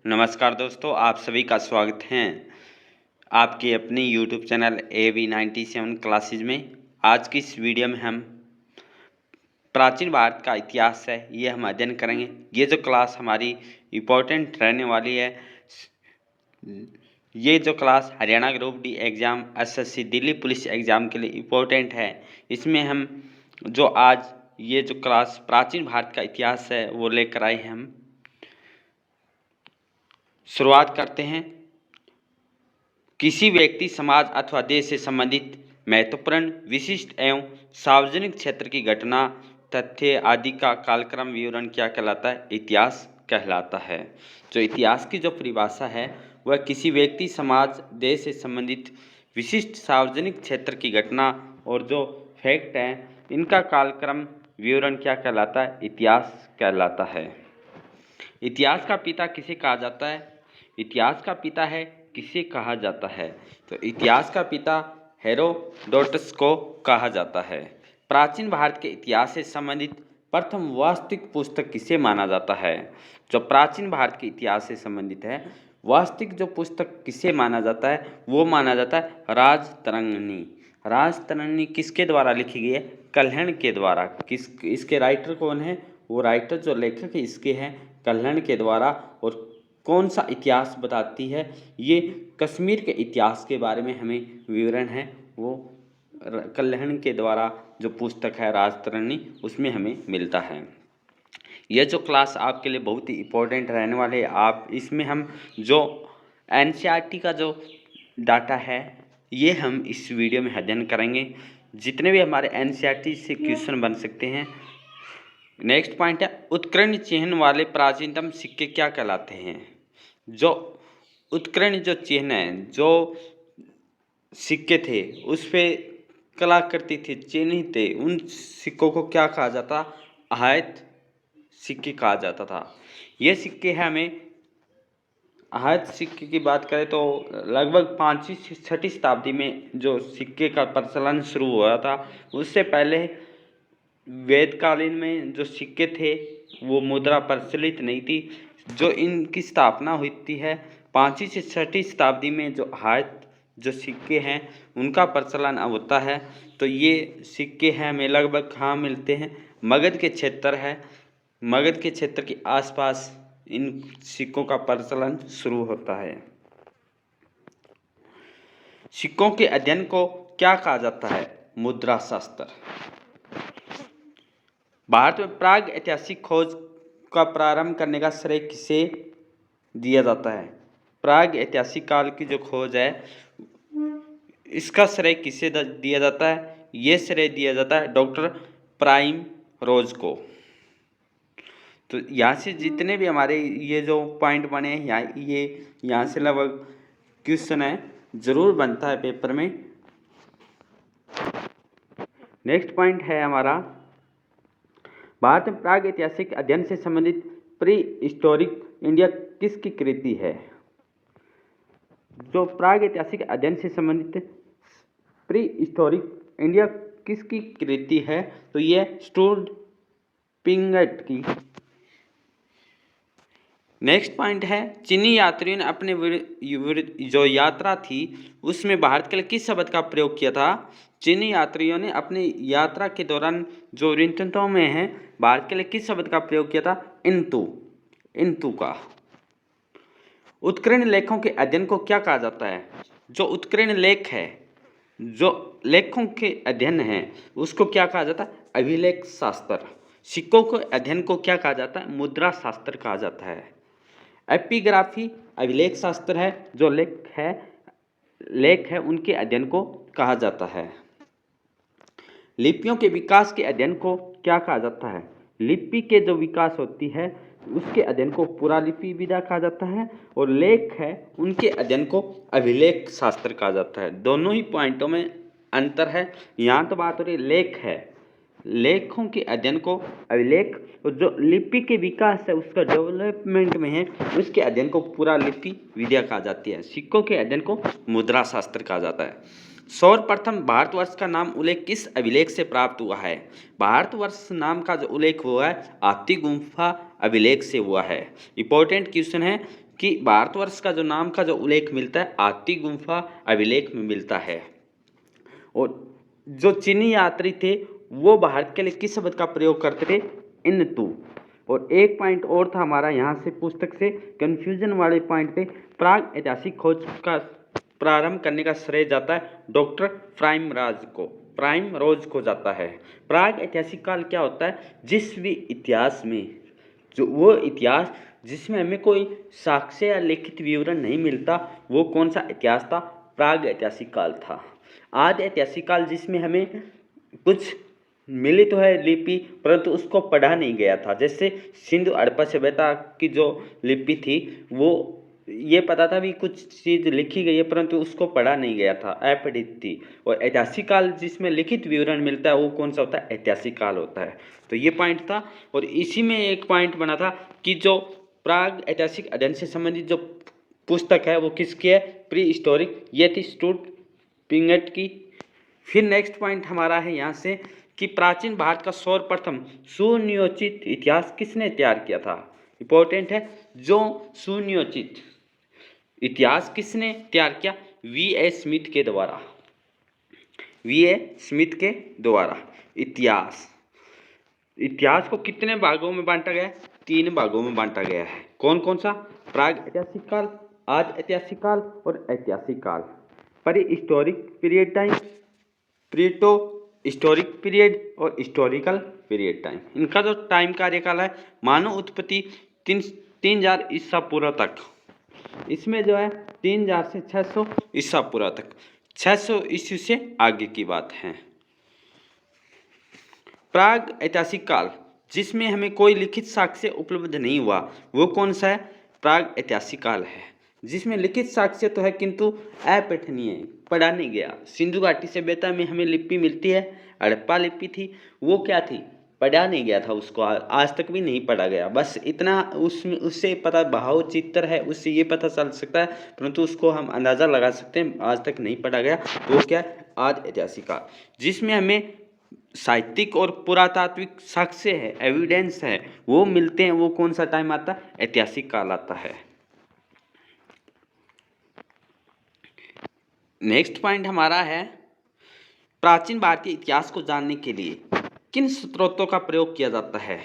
नमस्कार दोस्तों, आप सभी का स्वागत है आपके अपने YouTube चैनल AV97 क्लासेज में। आज की इस वीडियो में हम प्राचीन भारत का इतिहास है ये हम अध्ययन करेंगे। ये जो क्लास हमारी इम्पोर्टेंट रहने वाली है, ये जो class Haryana group D exam, SSC Delhi police exam के लिए इम्पोर्टेंट है। इसमें हम जो आज ये जो क्लास प्राचीन भारत का इतिहास है वो लेकर आए हैं। हम शुरुआत करते हैं। किसी व्यक्ति, समाज अथवा देश से संबंधित महत्वपूर्ण, विशिष्ट एवं सार्वजनिक क्षेत्र की घटना, तथ्य आदि का कालक्रम विवरण क्या कहलाता है? इतिहास कहलाता है। जो इतिहास की जो परिभाषा है वह किसी व्यक्ति, समाज, देश से संबंधित विशिष्ट सार्वजनिक क्षेत्र की घटना और जो फैक्ट हैं इनका कालक्रम विवरण क्या कहलाता है? इतिहास कहलाता है। इतिहास का पिता किसे कहा जाता है? इतिहास का पिता है किसे कहा जाता है? तो इतिहास का पिता हेरोडोटस को कहा जाता है। प्राचीन भारत के इतिहास से संबंधित प्रथम वास्तविक पुस्तक किसे माना जाता है? जो प्राचीन भारत के इतिहास से संबंधित है, वास्तविक जो पुस्तक किसे माना जाता है वो माना जाता है राजतरंगिणी। राजतरंगिणी किसके द्वारा लिखी गई है? कल्हण के द्वारा। इसके राइटर कौन है? वो राइटर जो लेखक है इसके हैं कल्हण के द्वारा। और कौन सा इतिहास बताती है? ये कश्मीर के इतिहास के बारे में हमें विवरण है वो कल्हण के द्वारा जो पुस्तक है राजतरंगिणी उसमें हमें मिलता है। यह जो क्लास आपके लिए बहुत ही इम्पोर्टेंट रहने वाले है। आप इसमें हम जो NCERT का जो डाटा है ये हम इस वीडियो में अध्ययन करेंगे। जितने भी हमारे NCERT से क्वेश्चन बन सकते हैं। नेक्स्ट पॉइंट है, उत्कीर्ण चिन्ह वाले प्राचीनतम सिक्के क्या कहलाते हैं? जो उत्कीर्ण जो चिन्ह है, जो सिक्के थे उस पे कलाकृति थी, चिन्ह थे, उन सिक्कों को क्या कहा जाता? आहत सिक्के कहा जाता था। ये सिक्के हैं हमें आहत सिक्के की बात करें तो लगभग 5वीं से 6वीं शताब्दी में जो सिक्के का प्रचलन शुरू हुआ था। उससे पहले वेदकालीन में जो सिक्के थे वो मुद्रा प्रचलित नहीं थी। जो इनकी स्थापना हुई है 5वीं से 6वीं शताब्दी में जो आहत जो सिक्के हैं उनका प्रचलन अब होता है। तो ये सिक्के हैं हमें लगभग कहाँ मिलते हैं? मगध के क्षेत्र है, मगध के क्षेत्र के आसपास इन सिक्कों का प्रचलन शुरू होता है। सिक्कों के अध्ययन को क्या कहा जाता है? मुद्रा शास्त्र। भारत में प्राग ऐतिहासिक खोज का प्रारंभ करने का श्रेय किसे दिया जाता है? प्राग ऐतिहासिक काल की जो खोज है इसका श्रेय किसे दिया जाता है? ये श्रेय दिया जाता है डॉक्टर प्राइमरोज को। तो यहाँ से जितने भी हमारे ये जो पॉइंट बने हैं यहाँ से लगभग क्वेश्चन है जरूर बनता है पेपर में। नेक्स्ट पॉइंट है हमारा, भारत में प्राग ऐतिहासिक अध्ययन से संबंधित प्री हिस्टोरिक इंडिया किसकी कृति है? जो प्राग ऐतिहासिक अध्ययन से संबंधित प्री हिस्टोरिक इंडिया किसकी कृति है? तो ये स्टूर्ड पिंगट की। नेक्स्ट पॉइंट है, चीनी यात्रियों ने अपने जो यात्रा थी उसमें भारत के लिए किस शब्द का प्रयोग किया था? चीनी यात्रियों ने अपनी यात्रा के दौरान जो ऋतुओं में है भारत के लिए किस शब्द का प्रयोग किया था? इंतु का। उत्कीर्ण लेखों के अध्ययन को क्या कहा जाता है? जो उत्कीर्ण लेख है, जो लेखों के अध्ययन है उसको क्या कहा जाता है? अभिलेख शास्त्र। सिक्कों के अध्ययन को क्या कहा जाता है? मुद्रा शास्त्र कहा जाता है। एपिग्राफी अभिलेख शास्त्र है, जो लेख है उनके अध्ययन को कहा जाता है। लिपियों के विकास के अध्ययन को क्या कहा जाता है? लिपि के जो विकास होती है उसके अध्ययन को पुरालिपि विधा कहा जाता है। और लेख है उनके अध्ययन को अभिलेख शास्त्र कहा जाता है। दोनों ही पॉइंटों में अंतर है। यहाँ तो बात हो रही लेख है, लेखों के अध्ययन को अभिलेख, और जो लिपि के विकास है उसका डेवलपमेंट में है उसके अध्ययन को पुरालिपि विद्या कहा जाती है। सिक्कों के अध्ययन को मुद्रा शास्त्र कहा जाता है। सर्वप्रथम भारतवर्ष का नाम उल्लेख किस अभिलेख से प्राप्त हुआ है? भारतवर्ष नाम का जो उल्लेख हुआ है आप्ती गुम्फा अभिलेख से हुआ है। इंपॉर्टेंट क्वेश्चन है कि भारतवर्ष का जो नाम का जो उल्लेख मिलता है आती गुम्फा अभिलेख में मिलता है। और जो चीनी यात्री थे वो भारत के लिए किस शब्द का प्रयोग करते थे? इनतू। और एक पॉइंट और था हमारा यहाँ से पुस्तक से कंफ्यूजन वाले पॉइंट पे, प्राग ऐतिहासिक खोज का प्रारंभ करने का श्रेय जाता है डॉक्टर प्राइमरोज को जाता है। प्राग ऐतिहासिक काल क्या होता है? जिस भी इतिहास में जो वो इतिहास जिसमें हमें कोई साक्ष्य या लिखित विवरण नहीं मिलता, वो कौन सा इतिहास था? प्राग ऐतिहासिक काल था। आदि ऐतिहासिक काल जिसमें हमें कुछ मिली तो है लिपि, परंतु उसको पढ़ा नहीं गया था। जैसे सिंधु हड़प्पा सभ्यता की जो लिपि थी वो ये पता था भी कुछ चीज़ लिखी गई है, परंतु उसको पढ़ा नहीं गया था, अपढ़ित थी। और ऐतिहासिक काल जिसमें लिखित विवरण मिलता है वो कौन सा होता है? ऐतिहासिक काल होता है। तो ये पॉइंट था। और इसी में एक पॉइंट बना था कि जो प्राग ऐतिहासिक अध्ययन से संबंधित जो पुस्तक है वो किसकी है? प्री हिस्टोरिक, ये थी स्टूट पिंगट की। फिर नेक्स्ट पॉइंट हमारा है यहाँ से कि प्राचीन भारत का सर्वप्रथम सुनियोजित इतिहास किसने तैयार किया था? इंपॉर्टेंट है। जो सुनियोजित इतिहास किसने तैयार किया? वी.ए. स्मिथ के द्वारा। वी.ए. स्मिथ के द्वारा इतिहास को कितने भागों में बांटा गया है? 3 भागों में बांटा गया है। कौन कौन सा? प्राग ऐतिहासिक काल, आदि ऐतिहासिक काल और ऐतिहासिक काल। Pre historic period time, proto historic period और हिस्टोरिकल पीरियड टाइम। इनका जो टाइम कार्यकाल है मानव उत्पत्ति 3000 ईसा पूर्व तक, इसमें जो है 3000 से 600 ईसा पूर्व तक, 600 ईस्वी से आगे की बात है। प्राग ऐतिहासिक काल जिसमें हमें कोई लिखित साक्ष्य उपलब्ध नहीं हुआ वो कौन सा है? प्राग ऐतिहासिक काल है। जिसमें लिखित साक्ष्य तो है किंतु अपठनीय, पढ़ा नहीं गया। सिंधु घाटी सभ्यता में हमें लिपि मिलती है, हड़प्पा लिपि थी, वो क्या थी? पढ़ा नहीं गया था, उसको आज तक भी नहीं पढ़ा गया। बस इतना उसमें उससे पता भाव चित्र है, उससे ये पता चल सकता है, परंतु उसको हम अंदाज़ा लगा सकते हैं आज तक नहीं पढ़ा गया। वो क्या है? आदि ऐतिहासिक काल। जिसमें हमें साहित्यिक और पुरातात्विक साक्ष्य है, एविडेंस है, वो मिलते हैं। वो कौन सा टाइम आता है? ऐतिहासिक काल आता है। नेक्स्ट पॉइंट हमारा है प्राचीन भारतीय इतिहास को जानने के लिए किन स्रोतों का प्रयोग किया जाता है?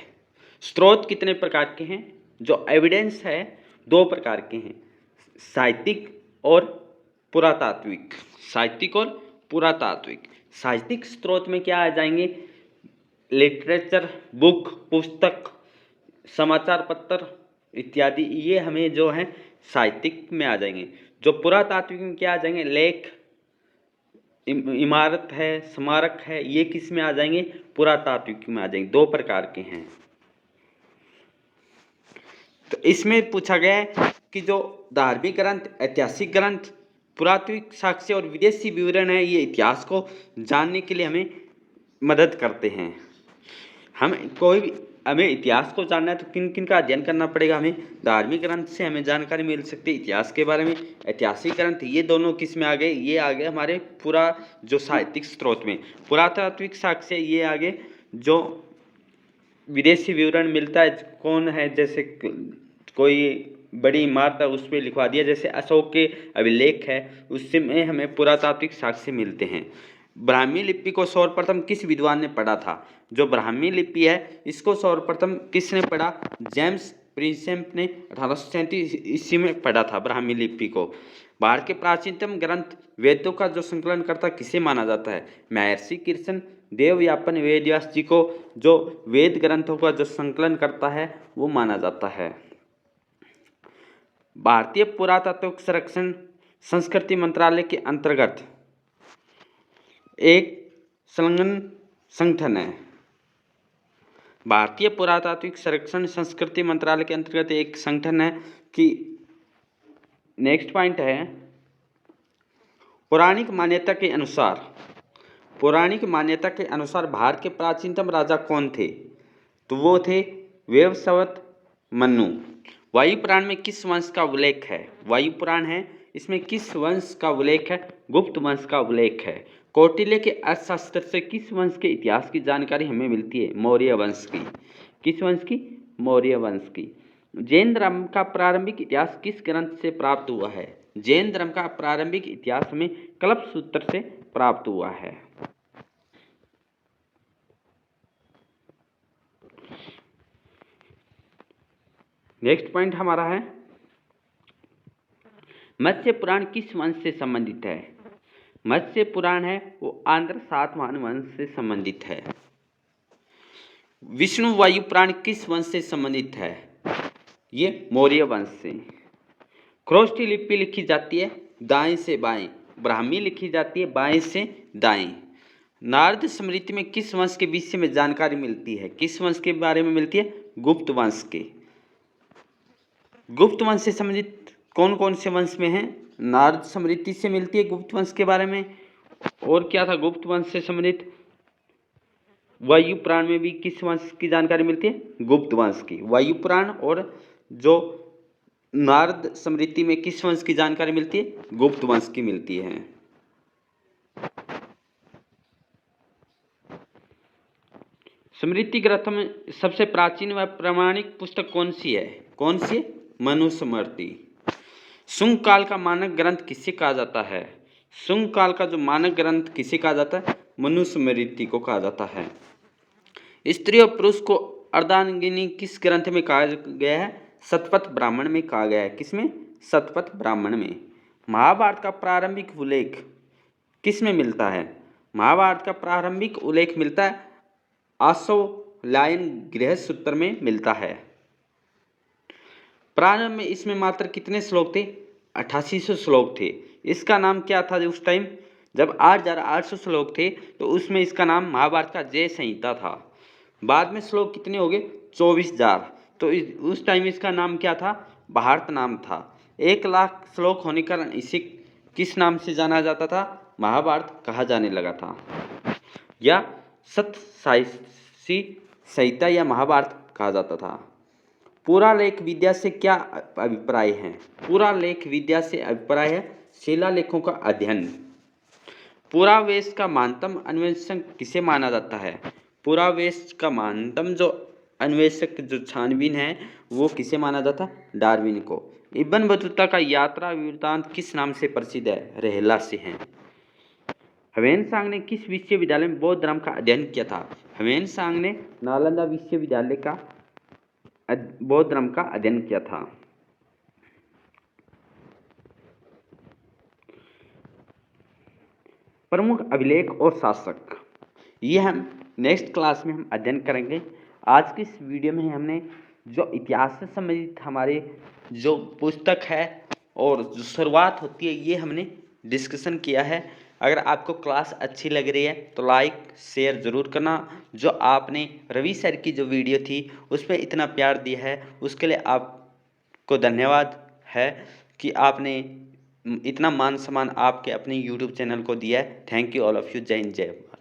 स्रोत कितने प्रकार के हैं? जो एविडेंस है 2 प्रकार के हैं, साहित्यिक और पुरातात्विक। साहित्यिक और पुरातात्विक। साहित्यिक स्रोत में क्या आ जाएंगे? लिटरेचर, बुक, पुस्तक, समाचार पत्र इत्यादि, ये हमें जो है साहित्यिक में आ जाएंगे। जो पुरातात्विक में क्या आ जाएंगे? लेख, इमारत है, स्मारक है, ये किस में आ जाएंगे? पुरातात्विक में आ जाएंगे। 2 प्रकार के हैं। तो इसमें पूछा गया है कि जो धार्मिक ग्रंथ, ऐतिहासिक ग्रंथ, पुरातात्विक साक्ष्य और विदेशी विवरण है, ये इतिहास को जानने के लिए हमें मदद करते हैं। हमें इतिहास को जानना है तो किन किन का अध्ययन करना पड़ेगा? हमें धार्मिक ग्रंथ से हमें जानकारी मिल सकती है इतिहास के बारे में। ऐतिहासिक ग्रंथ ये दोनों किस में आ गए? ये आ गए हमारे पूरा जो साहित्यिक स्रोत में। पुरातात्विक साक्ष्य ये आगे जो विदेशी विवरण मिलता है, कौन है, जैसे कोई बड़ी इमारत है उस पर लिखवा दिया, जैसे अशोक के अभिलेख है, उससे में हमें पुरातात्विक साक्ष्य मिलते हैं। ब्राह्मी लिपि को सर्वप्रथम किस विद्वान ने पढ़ा था? जो ब्राह्मी लिपि है इसको सर्वप्रथम किसने पढ़ा? जेम्स प्रिंसेप ने 1837 ईस्वी में पढ़ा था ब्राह्मी लिपि को। भारत के प्राचीनतम ग्रंथ वेदों का जो संकलन करता किसे माना जाता है? महर्षि कृष्ण देवयापन वेदव्यास जी को जो वेद ग्रंथों का जो संकलन करता है वो माना जाता है। भारतीय पुरातात्विक संरक्षण संस्कृति मंत्रालय के अंतर्गत एक संलग्न संगठन है। भारतीय पुरातात्विक संरक्षण संस्कृति मंत्रालय के अंतर्गत एक संगठन है कि नेक्स्ट पॉइंट है पौराणिक मान्यता के अनुसार भारत के प्राचीनतम राजा कौन थे? तो वो थे वैवस्वत मनु। वायु पुराण में किस वंश का उल्लेख है? वायु पुराण है, इसमें किस वंश का उल्लेख है? गुप्त वंश का उल्लेख है। कौटिल्य के अर्थशास्त्र से किस वंश के इतिहास की जानकारी हमें मिलती है? मौर्य वंश की। किस वंश की? मौर्य वंश की। जैन धर्म का प्रारंभिक इतिहास किस ग्रंथ से प्राप्त हुआ है? जैन धर्म का प्रारंभिक इतिहास में कल्पसूत्र से प्राप्त हुआ है। नेक्स्ट पॉइंट हमारा है, मत्स्य पुराण किस वंश से संबंधित है? मत्स्य पुराण है वो आंध्र सातवाहन वंश से संबंधित है। विष्णु वायु पुराण किस वंश से संबंधित है? ये मौर्य वंश से। ख्रोष्टी लिपि लिखी जाती है दाएं से बाएं, ब्राह्मी लिखी जाती है बाएं से दाएं। नारद स्मृति में किस वंश के विषय में जानकारी मिलती है? किस वंश के बारे में मिलती है? गुप्त वंश के। गुप्त वंश से संबंधित कौन कौन से वंश में है? नारद स्मृति से मिलती है गुप्त वंश के बारे में। और क्या था गुप्त वंश से संबंधित? वायु पुराण में भी किस वंश की जानकारी मिलती है? गुप्त वंश की। वायु पुराण और जो नारद स्मृति में किस वंश की जानकारी मिलती है? गुप्त वंश की मिलती है। स्मृति ग्रंथ में सबसे प्राचीन व प्रामाणिक पुस्तक कौन सी है? कौन सी? मनुस्मृति। शुंग काल का मानक ग्रंथ किसे कहा जाता है? शुंग काल का जो मानक ग्रंथ किसे कहा जाता है? मनुस्मृति को कहा जाता है। स्त्री और पुरुष को अर्धांगिनी किस ग्रंथ में कहा गया है? शतपथ ब्राह्मण में कहा गया है। किसमें? शतपथ ब्राह्मण में। महाभारत का प्रारंभिक उल्लेख किस में मिलता है? महाभारत का प्रारंभिक उल्लेख मिलता है आशोलायन गृहसूत्र में मिलता है। प्रारंभ में इसमें मात्र कितने श्लोक थे? 8800 श्लोक थे। इसका नाम क्या था उस टाइम? जब 8800 श्लोक थे तो उसमें इसका नाम महाभारत का जय संहिता था। बाद में श्लोक कितने हो गए? 24,000। तो उस टाइम इसका नाम क्या था? भारत नाम था। 1,00,000 श्लोक होने के कारण इसे किस नाम से जाना जाता था? महाभारत कहा जाने लगा था, या सप्तसाहसी संहिता या महाभारत कहा जाता था। पुरालेख विद्या से क्या अभिप्राय है? पुरालेख विद्या से अभिप्राय है शिलालेखों का अध्ययन। पुरावेश का महानतम अन्वेषक किसे माना जाता है? पुरावेश का महानतम जो अन्वेषक जो छानबीन है वो किसे माना जाता? डार्विन को। इब्न बतूता का यात्रा वृत्तांत किस नाम से प्रसिद्ध है? रहला से है। ह्वेन-सांग ने किस विश्वविद्यालय में बौद्ध धर्म का अध्ययन किया था? ह्वेन-सांग ने नालंदा विश्वविद्यालय का बौद्ध धर्म का अध्ययन किया था। प्रमुख अभिलेख और शासक, ये हम नेक्स्ट क्लास में हम अध्ययन करेंगे। आज की इस वीडियो में हमने जो इतिहास से संबंधित हमारे जो पुस्तक है और जो शुरुआत होती है ये हमने डिस्कशन किया है। अगर आपको क्लास अच्छी लग रही है तो लाइक शेयर ज़रूर करना। जो आपने रवि सर की जो वीडियो थी उस पर इतना प्यार दिया है उसके लिए आपको धन्यवाद है कि आपने इतना मान सम्मान आपके अपने यूट्यूब चैनल को दिया है। Thank you all of you. जय हिंद जय भारत।